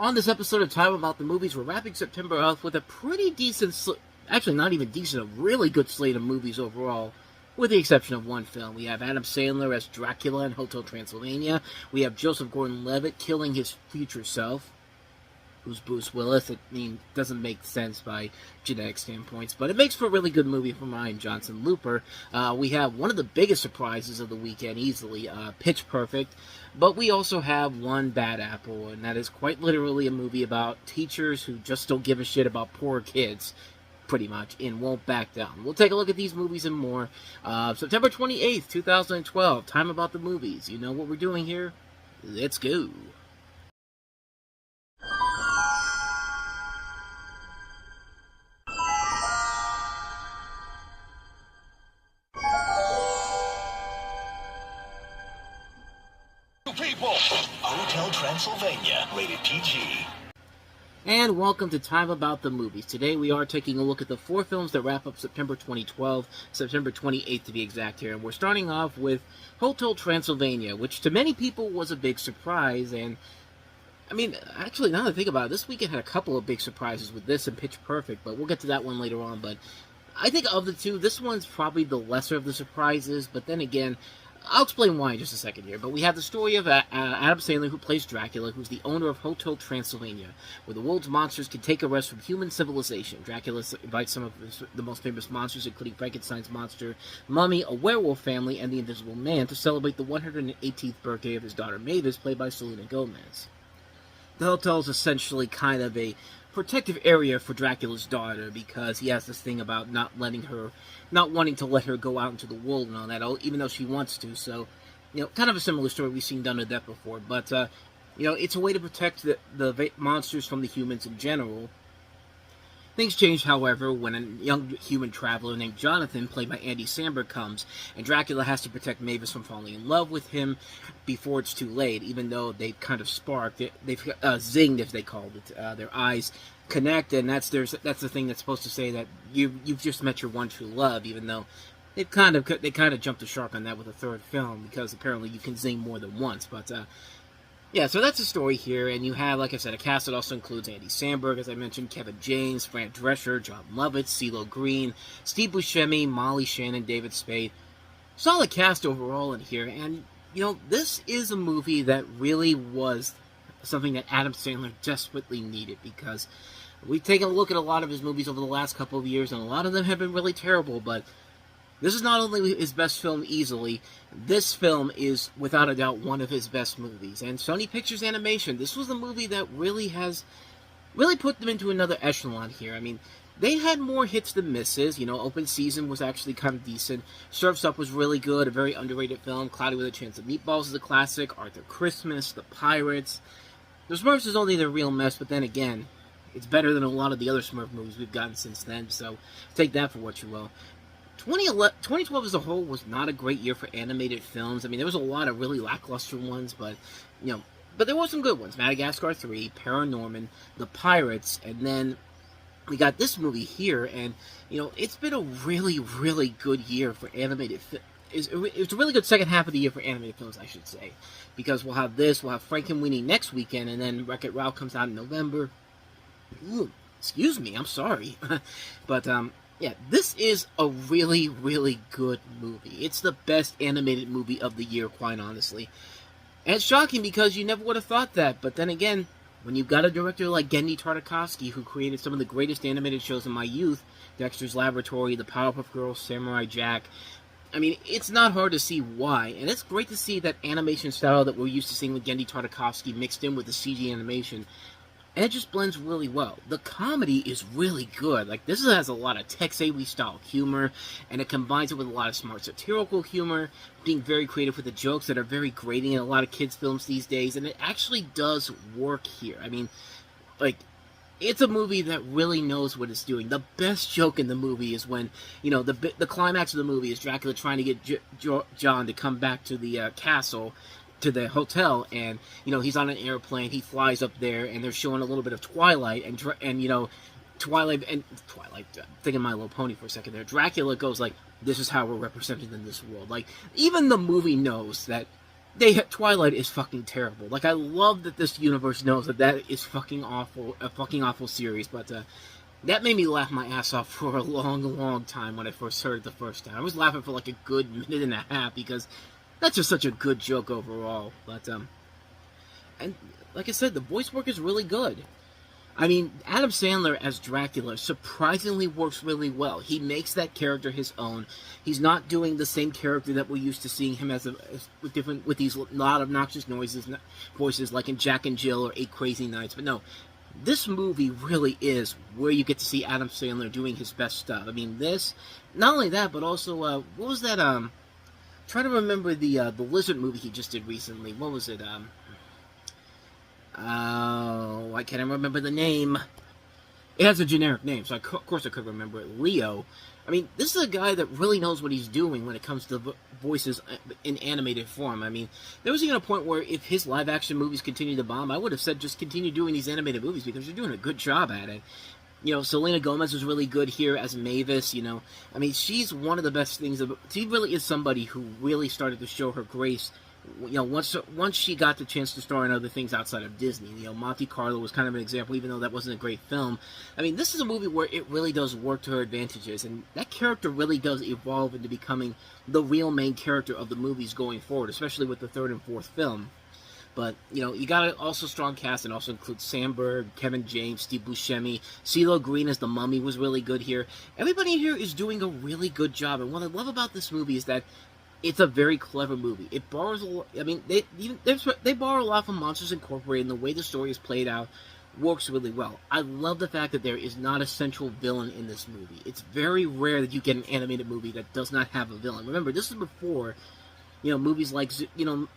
On this episode of Time About the Movies, we're wrapping September off with a pretty decent, actually not even decent, a really good slate of movies overall, with the exception of one film. We have Adam Sandler as Dracula in Hotel Transylvania. We have Joseph Gordon-Levitt killing his future self, who's Bruce Willis. Doesn't make sense by genetic standpoints, but it makes for a really good movie from Rian Johnson. Looper. We have one of the biggest surprises of the weekend, easily, Pitch Perfect. But we also have one bad apple, and that is quite literally a movie about teachers who just don't give a shit about poor kids, pretty much, and won't back down. We'll take a look at these movies and more. September 28th, 2012, Time About the Movies. You know what we're doing here? Let's go. People, Hotel Transylvania, rated PG. And welcome to Time About the Movies. Today we are taking a look at the 4 films that wrap up September 2012, September 28th to be exact here. And we're starting off with Hotel Transylvania, which to many people was a big surprise. And, actually, now that I think about it, this weekend had a couple of big surprises with this and Pitch Perfect, but we'll get to that one later on. But I think of the two, this one's probably the lesser of the surprises, but then again, I'll explain why in just a second here, but we have the story of Adam Sandler, who plays Dracula, who's the owner of Hotel Transylvania, where the world's monsters can take a rest from human civilization. Dracula invites some of the most famous monsters, including Frankenstein's monster, Mummy, a werewolf family, and the Invisible Man, to celebrate the 118th birthday of his daughter Mavis, played by Selena Gomez. The hotel is essentially kind of a protective area for Dracula's daughter, because he has this thing about not wanting to let her go out into the world and all that, even though she wants to. So, kind of a similar story. We've seen done to death before, but it's a way to protect the monsters from the humans in general. Things change, however, when a young human traveler named Jonathan, played by Andy Samberg, comes, and Dracula has to protect Mavis from falling in love with him before it's too late, even though they've kind of sparked. They've zinged, if they called it. Their eyes connect, and that's the thing that's supposed to say that you've just met your one true love, even though they kind of jumped the shark on that with the third film, because apparently you can zing more than once, but yeah, so that's the story here, and you have, like I said, a cast that also includes Andy Samberg, as I mentioned, Kevin James, Fran Drescher, John Lovitz, CeeLo Green, Steve Buscemi, Molly Shannon, David Spade. Solid cast overall in here, and, this is a movie that really was something that Adam Sandler desperately needed, because we've taken a look at a lot of his movies over the last couple of years, and a lot of them have been really terrible, but this is not only his best film easily, this film is, without a doubt, one of his best movies. And Sony Pictures Animation, this was the movie that really put them into another echelon here. They had more hits than misses. Open Season was actually kind of decent. Surf's Up was really good, a very underrated film. Cloudy with a Chance of Meatballs is a classic. Arthur Christmas, The Pirates. The Smurfs is only the real mess, but then again, it's better than a lot of the other Smurf movies we've gotten since then, so take that for what you will. 2012 as a whole was not a great year for animated films. There was a lot of really lackluster ones, but there were some good ones. Madagascar 3, Paranorman, The Pirates, and then we got this movie here, and, it's been a really, really good year for animated films. It's a really good second half of the year for animated films, I should say, because we'll have Frankenweenie next weekend, and then Wreck-It Ralph comes out in November. Ooh, excuse me, I'm sorry. But, yeah, this is a really, really good movie. It's the best animated movie of the year, quite honestly. And it's shocking because you never would have thought that, but then again, when you've got a director like Genndy Tartakovsky, who created some of the greatest animated shows in my youth, Dexter's Laboratory, The Powerpuff Girls, Samurai Jack, it's not hard to see why, and it's great to see that animation style that we're used to seeing with Genndy Tartakovsky mixed in with the CG animation. And it just blends really well. The comedy is really good. This has a lot of Tex Avery-style humor, and it combines it with a lot of smart satirical humor, being very creative with the jokes that are very grating in a lot of kids' films these days, and it actually does work here. It's a movie that really knows what it's doing. The best joke in the movie is when, the climax of the movie is Dracula trying to get John to come back to the castle, to the hotel, and he's on an airplane, he flies up there, and they're showing a little bit of Twilight, and Twilight, thinking My Little Pony for a second there, Dracula goes this is how we're represented in this world. Even the movie knows that Twilight is fucking terrible. Like, I love that this universe knows that that is fucking awful, a fucking awful series, but that made me laugh my ass off for a long, long time when I first heard it the first time. I was laughing for like a good minute and a half because that's just such a good joke overall. But and like I said, the voice work is really good. I mean, Adam Sandler as Dracula surprisingly works really well. He makes that character his own. He's not doing the same character that we're used to seeing him as with these loud obnoxious voices like in Jack and Jill or Eight Crazy Nights. But no, this movie really is where you get to see Adam Sandler doing his best stuff. I mean, not only that, but also what was that? Trying to remember the lizard movie he just did recently. What was it? Oh, I can't remember the name. It has a generic name, so of course I could remember it. Leo. I mean, this is a guy that really knows what he's doing when it comes to voices in animated form. I mean, there was even a point where if his live-action movies continue to bomb, I would have said just continue doing these animated movies because you're doing a good job at it. You know, Selena Gomez was really good here as Mavis, you know. I mean, she's one of the best things. She really is somebody who really started to show her grace. You know, once she got the chance to star in other things outside of Disney. You know, Monte Carlo was kind of an example, even though that wasn't a great film. I mean, this is a movie where it really does work to her advantages, and that character really does evolve into becoming the real main character of the movies going forward, especially with the third and fourth film. But, you know, you got to also strong cast and also include Sandberg, Kevin James, Steve Buscemi. CeeLo Green as the Mummy was really good here. Everybody here is doing a really good job, and what I love about this movie is that it's a very clever movie. It borrows a lot. I mean, they borrow a lot from Monsters Incorporated, and the way the story is played out works really well. I love the fact that there is not a central villain in this movie. It's very rare that you get an animated movie that does not have a villain. Remember, this is before, you know, movies like, you know,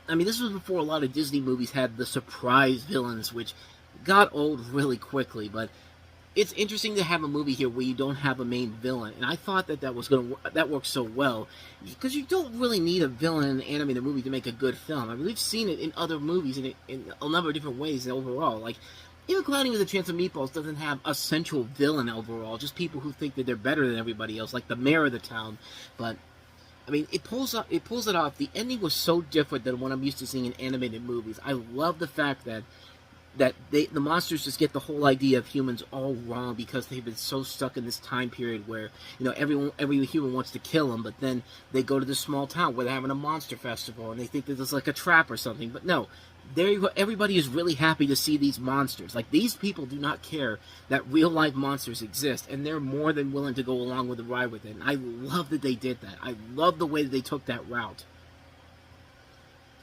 I mean, this was before a lot of Disney movies had the surprise villains, which got old really quickly, but it's interesting to have a movie here where you don't have a main villain, and I thought that worked so well because you don't really need a villain in an animated movie to make a good film. I mean, we've seen it in other movies in a number of different ways overall. Like, even Cloudy with a Chance of Meatballs doesn't have a central villain overall, just people who think that they're better than everybody else, like the mayor of the town. But I mean, it pulls it off. The ending was so different than what I'm used to seeing in animated movies. I love the fact that the monsters just get the whole idea of humans all wrong because they've been so stuck in this time period where, you know, every human wants to kill them, but then they go to this small town where they're having a monster festival and they think that it's like a trap or something. But no, everybody is really happy to see these monsters. Like, these people do not care that real life monsters exist, and they're more than willing to go along with the ride with it. And I love that they did that. I love the way that they took that route.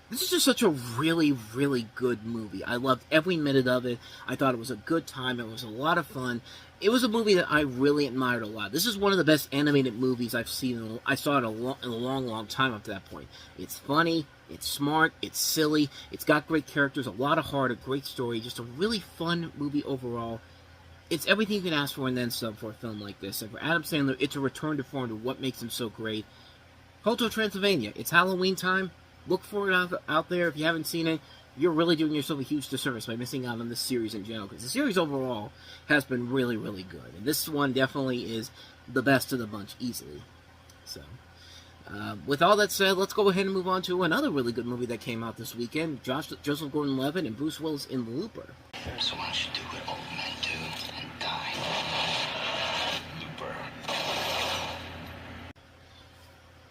This is just such a really, really good movie. I loved every minute of it. I thought it was a good time. It was a lot of fun. It was a movie that I really admired a lot. This is one of the best animated movies I've seen. I saw it in a long, long time up to that point. It's funny. It's smart. It's silly. It's got great characters, a lot of heart, a great story. Just a really fun movie overall. It's everything you can ask for and then some for a film like this. And for Adam Sandler, it's a return to form to what makes him so great. Hotel Transylvania. It's Halloween time. Look for it out there. If you haven't seen it, you're really doing yourself a huge disservice by missing out on this series in general, because the series overall has been really, really good. And this one definitely is the best of the bunch, easily. So, with all that said, let's go ahead and move on to another really good movie that came out this weekend. Joseph Gordon-Levitt and Bruce Willis in Looper. So why don't you do what old men do and die? Looper.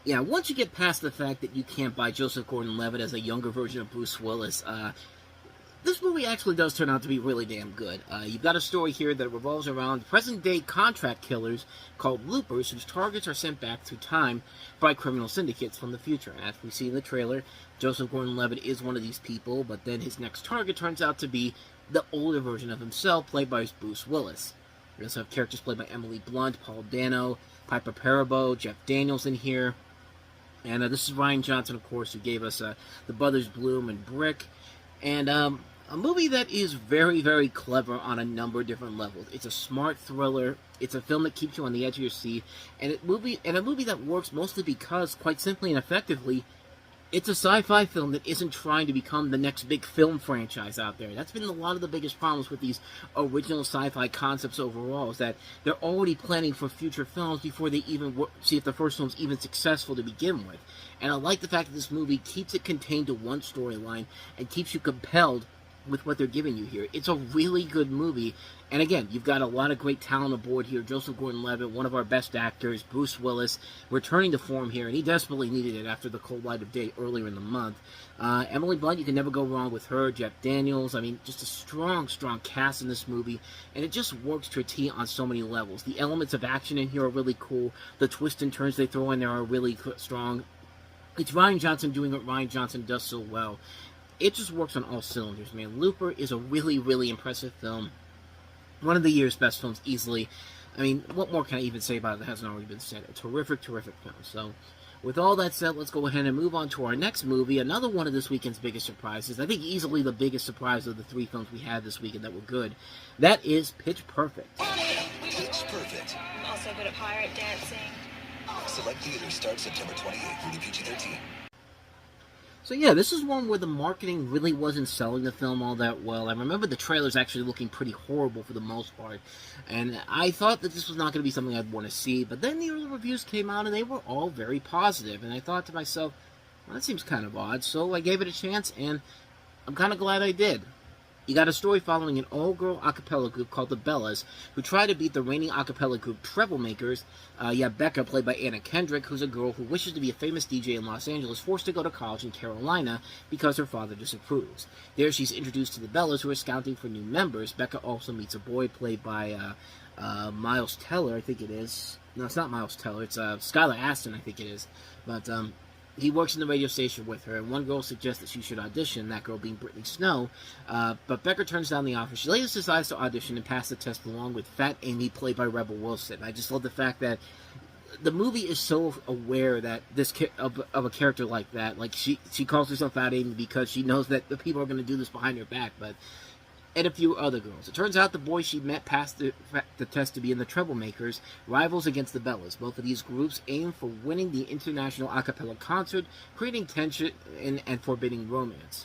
Yeah, once you get past the fact that you can't buy Joseph Gordon-Levitt as a younger version of Bruce Willis, this movie actually does turn out to be really damn good. You've got a story here that revolves around present-day contract killers called loopers whose targets are sent back through time by criminal syndicates from the future. And as we see in the trailer, Joseph Gordon-Levitt is one of these people, but then his next target turns out to be the older version of himself, played by Bruce Willis. We also have characters played by Emily Blunt, Paul Dano, Piper Perabo, Jeff Daniels in here. And this is Ryan Johnson, of course, who gave us The Brothers Bloom and Brick. And a movie that is very, very clever on a number of different levels. It's a smart thriller. It's a film that keeps you on the edge of your seat. And a movie that works mostly because, quite simply and effectively, it's a sci-fi film that isn't trying to become the next big film franchise out there. That's been a lot of the biggest problems with these original sci-fi concepts overall, is that they're already planning for future films before they even see if the first film's even successful to begin with. And I like the fact that this movie keeps it contained to one storyline and keeps you compelled with what they're giving you here. It's a really good movie. And again, you've got a lot of great talent aboard here. Joseph Gordon-Levitt, one of our best actors. Bruce Willis, returning to form here, and he desperately needed it after the cold light of day earlier in the month. Emily Blunt, you can never go wrong with her. Jeff Daniels, I mean, just a strong, strong cast in this movie, and it just works to a T on so many levels. The elements of action in here are really cool. The twists and turns they throw in there are really strong. It's Rian Johnson doing what Rian Johnson does so well. It just works on all cylinders, man. Looper is a really, really impressive film. One of the year's best films, easily. I mean, what more can I even say about it that hasn't already been said? A terrific, terrific film. So, with all that said, let's go ahead and move on to our next movie. Another one of this weekend's biggest surprises. I think easily the biggest surprise of the 3 films we had this weekend that were good. That is Pitch Perfect. Pitch Perfect. I'm also good at pirate dancing. Select theaters start September 28th, rated PG-13. So yeah, this is one where the marketing really wasn't selling the film all that well. I remember the trailers actually looking pretty horrible for the most part, and I thought that this was not going to be something I'd want to see, but then the early reviews came out and they were all very positive, and I thought to myself, well, that seems kind of odd, so I gave it a chance, and I'm kind of glad I did. You got a story following an all-girl a cappella group called the Bellas, who try to beat the reigning a cappella group Troublemakers. Becca, played by Anna Kendrick, who's a girl who wishes to be a famous DJ in Los Angeles, forced to go to college in Carolina because her father disapproves. There, she's introduced to the Bellas, who are scouting for new members. Becca also meets a boy played by Miles Teller, I think it is. No, it's not Miles Teller. It's Skylar Astin, I think it is. But he works in the radio station with her, and one girl suggests that she should audition, that girl being Brittany Snow, but Becca turns down the offer. She later decides to audition and pass the test along with Fat Amy, played by Rebel Wilson. I just love the fact that the movie is so aware that this of a character like that, like she calls herself Fat Amy because she knows that the people are going to do this behind her back, but and a few other girls. It turns out the boy she met passed the test to be in the Troublemakers, rivals against the Bellas. Both of these groups aim for winning the international a cappella concert, creating tension and forbidding romance.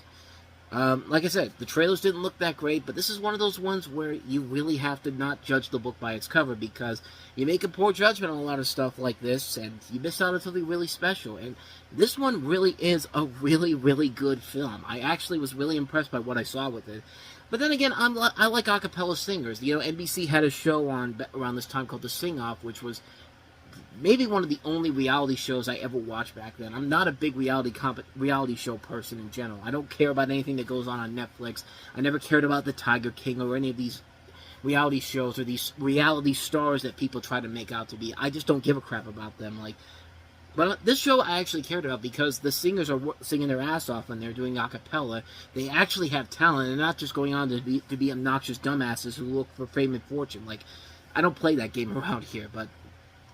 Like I said, the trailers didn't look that great, but this is one of those ones where you really have to not judge the book by its cover, because you make a poor judgment on a lot of stuff like this, and you miss out on something really special. And this one really is a really, really good film. I actually was really impressed by what I saw with it. But then again, I like a cappella singers. You know, NBC had a show on around this time called The Sing-Off, which was maybe one of the only reality shows I ever watched back then. I'm not a big reality show person in general. I don't care about anything that goes on Netflix. I never cared about the Tiger King or any of these reality shows or these reality stars that people try to make out to be. I just don't give a crap about them. But this show I actually cared about because the singers are singing their ass off when they're doing a cappella. They actually have talent, and not just going on to be obnoxious dumbasses who look for fame and fortune. Like, I don't play that game around here, but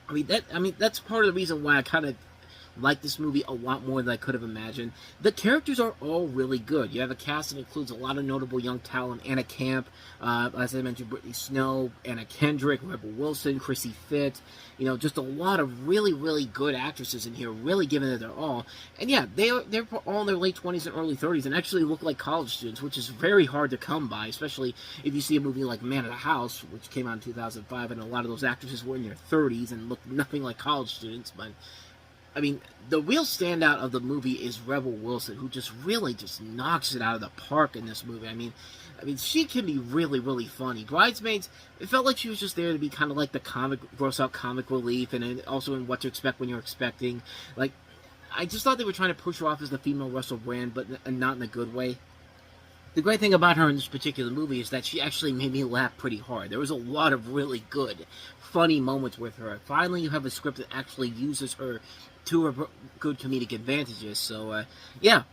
I mean that's part of the reason why I kind of like this movie a lot more than I could have imagined. The characters are all really good. You have a cast that includes a lot of notable young talent. Anna Camp, as I mentioned, Brittany Snow, Anna Kendrick, Rebel Wilson, Chrissy Fitt. You know, just a lot of really, really good actresses in here, really giving it their all. And yeah, they're all in their late 20s and early 30s and actually look like college students, which is very hard to come by, especially if you see a movie like Man of the House, which came out in 2005, and a lot of those actresses were in their 30s and looked nothing like college students. But I mean, the real standout of the movie is Rebel Wilson, who just really just knocks it out of the park in this movie. I mean, she can be really, really funny. Bridesmaids, it felt like she was just there to be kind of like the gross-out comic relief, and also in What to Expect When You're Expecting. Like, I just thought they were trying to push her off as the female Russell Brand, but not in a good way. The great thing about her in this particular movie is that she actually made me laugh pretty hard. There was a lot of really good, funny moments with her. Finally, you have a script that actually uses her to her good comedic advantages. So, yeah.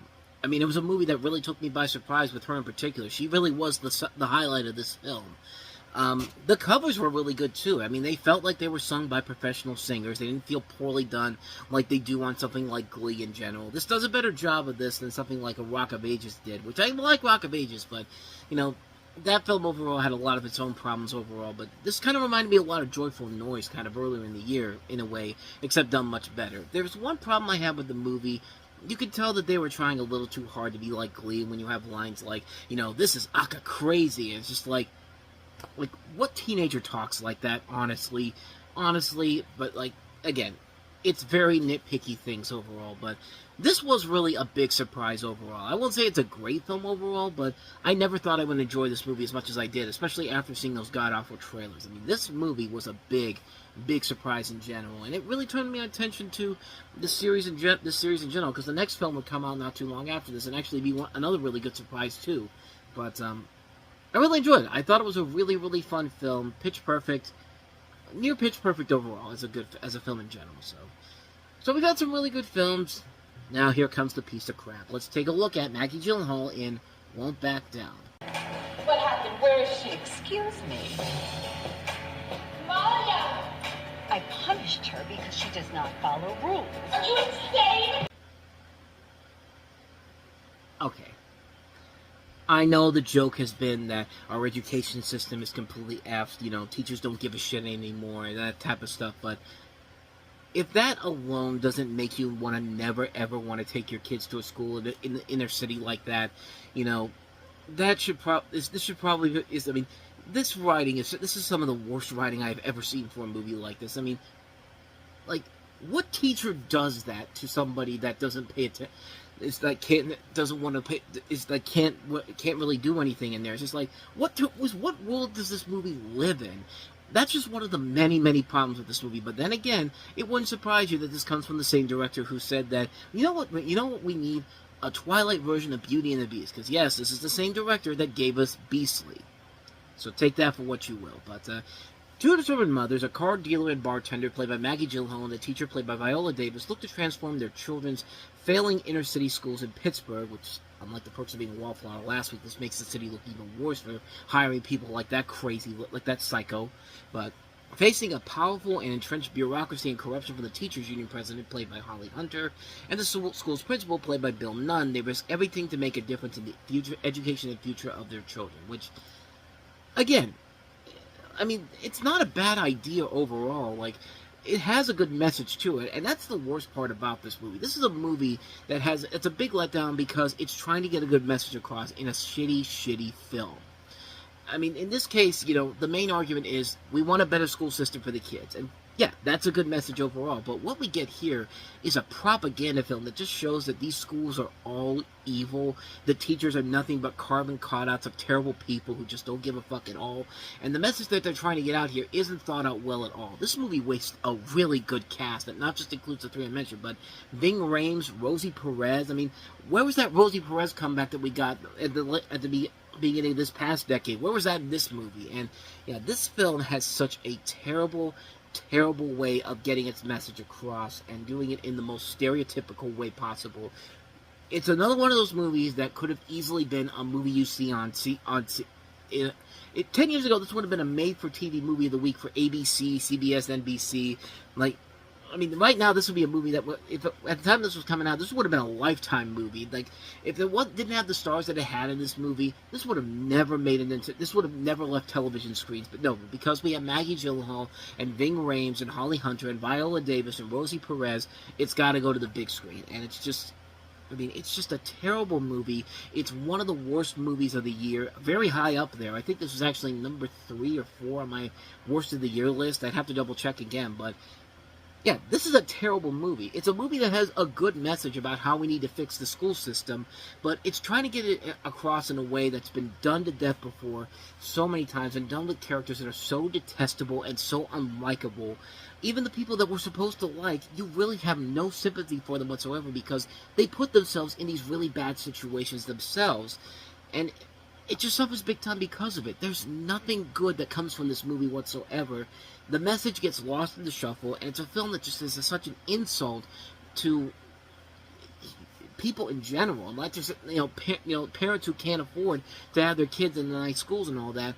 I mean, it was a movie that really took me by surprise with her in particular. She really was the highlight of this film. The covers were really good, too. I mean, they felt like they were sung by professional singers. They didn't feel poorly done like they do on something like Glee in general. This does a better job of this than something like a Rock of Ages did, which I like Rock of Ages, but, you know, that film overall had a lot of its own problems overall, but this kind of reminded me a lot of Joyful Noise kind of earlier in the year, in a way, except done much better. There's one problem I had with the movie, you could tell that they were trying a little too hard to be like Glee when you have lines like, this is Aka crazy. And it's just like, what teenager talks like that, honestly? But, again, it's very nitpicky things overall, but this was really a big surprise overall. I won't say it's a great film overall, but I never thought I would enjoy this movie as much as I did, especially after seeing those god-awful trailers. I mean, this movie was a big surprise in general, and it really turned my attention to the series in general, because the next film would come out not too long after this, and actually be another really good surprise, too. But, I really enjoyed it. I thought it was a really, really fun film. Pitch Perfect, near Pitch Perfect overall as a film in general. So we've had some really good films. Now here comes the piece of crap. Let's take a look at Maggie Gyllenhaal in Won't Back Down. What happened? Where is she? Excuse me. Malia! I punished her because she does not follow rules. Are you insane? Okay. I know the joke has been that our education system is completely effed, teachers don't give a shit anymore, that type of stuff, but if that alone doesn't make you want to never ever want to take your kids to a school in the inner city like that, that should probably this writing this is some of the worst writing I've ever seen for a movie like this. I mean, what teacher does that to somebody that doesn't pay attention? Doesn't want to pay. Can't really do anything in there. It's just like, what world does this movie live in? That's just one of the many, many problems with this movie. But then again, it wouldn't surprise you that this comes from the same director who said that, you know what we need? A Twilight version of Beauty and the Beast. Because yes, this is the same director that gave us Beastly. So take that for what you will. But two determined mothers, a car dealer and bartender played by Maggie Gyllenhaal and a teacher played by Viola Davis, look to transform their children's failing inner-city schools in Pittsburgh, which, unlike the perks of being a wallflower last week, this makes the city look even worse for hiring people like that crazy, like that psycho. But facing a powerful and entrenched bureaucracy and corruption from the teachers' union president, played by Holly Hunter, and the school's principal, played by Bill Nunn, they risk everything to make a difference in the future education and future of their children, which, again, I mean, it's not a bad idea overall. It has a good message to it, and that's the worst part about this movie. This is a movie that it's a big letdown because it's trying to get a good message across in a shitty film. I mean, in this case, the main argument is we want a better school system for the kids, and yeah, that's a good message overall, but what we get here is a propaganda film that just shows that these schools are all evil, the teachers are nothing but carbon cutouts of terrible people who just don't give a fuck at all, and the message that they're trying to get out here isn't thought out well at all. This movie wastes a really good cast that not just includes the three I mentioned, but Ving Rhames, Rosie Perez. I mean, where was that Rosie Perez comeback that we got at the beginning of this past decade? Where was that in this movie? And yeah, this film has such a terrible way of getting its message across and doing it in the most stereotypical way possible. It's another one of those movies that could have easily been a movie you see on 10 years ago, this would have been a made-for-TV movie of the week for ABC, CBS, NBC. Right now, this would be a movie that, if at the time this was coming out, this would have been a Lifetime movie. If it didn't have the stars that it had in this movie, this would have never this would have never left television screens. But no, because we have Maggie Gyllenhaal and Ving Rhames and Holly Hunter and Viola Davis and Rosie Perez, it's got to go to the big screen. And it's just a terrible movie. It's one of the worst movies of the year, very high up there. I think this was actually number 3 or 4 on my worst of the year list. I'd have to double check again, but yeah, this is a terrible movie. It's a movie that has a good message about how we need to fix the school system, but it's trying to get it across in a way that's been done to death before so many times and done with characters that are so detestable and so unlikable. Even the people that we're supposed to like, you really have no sympathy for them whatsoever because they put themselves in these really bad situations themselves, and it just suffers big time because of it. There's nothing good that comes from this movie whatsoever. The message gets lost in the shuffle, and it's a film that just is such an insult to people in general, not just parents who can't afford to have their kids in the nice schools and all that.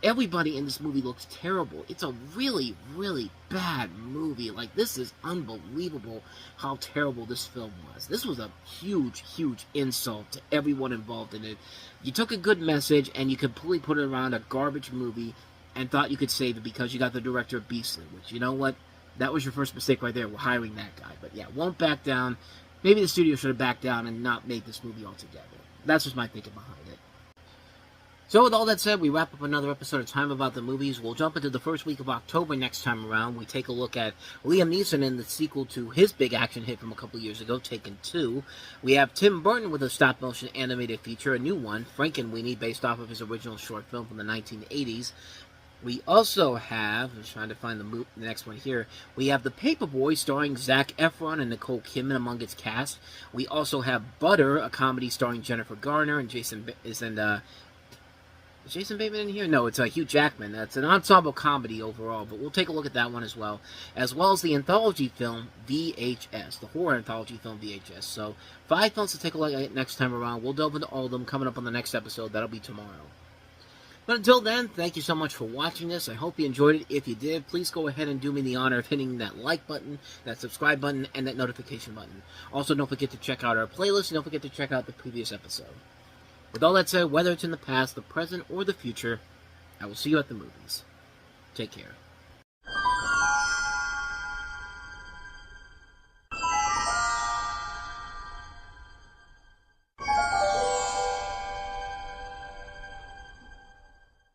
Everybody in this movie looks terrible. It's a really, really bad movie. This is unbelievable how terrible this film was. This was a huge, huge insult to everyone involved in it. You took a good message and you completely put it around a garbage movie and thought you could save it because you got the director of Beastly, which, you know what? That was your first mistake right there. We're hiring that guy. But yeah, Won't Back Down. maybe the studio should have backed down and not made this movie altogether. That's just my thinking behind it. So with all that said, we wrap up another episode of Time About the Movies. We'll jump into the first week of October next time around. We take a look at Liam Neeson in the sequel to his big action hit from a couple years ago, Taken 2. We have Tim Burton with a stop-motion animated feature, a new one, Frankenweenie, based off of his original short film from the 1980s. We also have, I'm trying to find the next one here, we have The Paperboy starring Zac Efron and Nicole Kidman among its cast. We also have Butter, a comedy starring Jennifer Garner and Jason Bateman in here? No, it's Hugh Jackman. That's an ensemble comedy overall, but we'll take a look at that one as well as the anthology film VHS, the horror anthology film VHS. So 5 films to take a look at next time around. We'll delve into all of them coming up on the next episode. That'll be tomorrow. But until then, thank you so much for watching this. I hope you enjoyed it. If you did, please go ahead and do me the honor of hitting that like button, that subscribe button, and that notification button. Also, don't forget to check out our playlist, and don't forget to check out the previous episode. With all that said, whether it's in the past, the present, or the future, I will see you at the movies. Take care.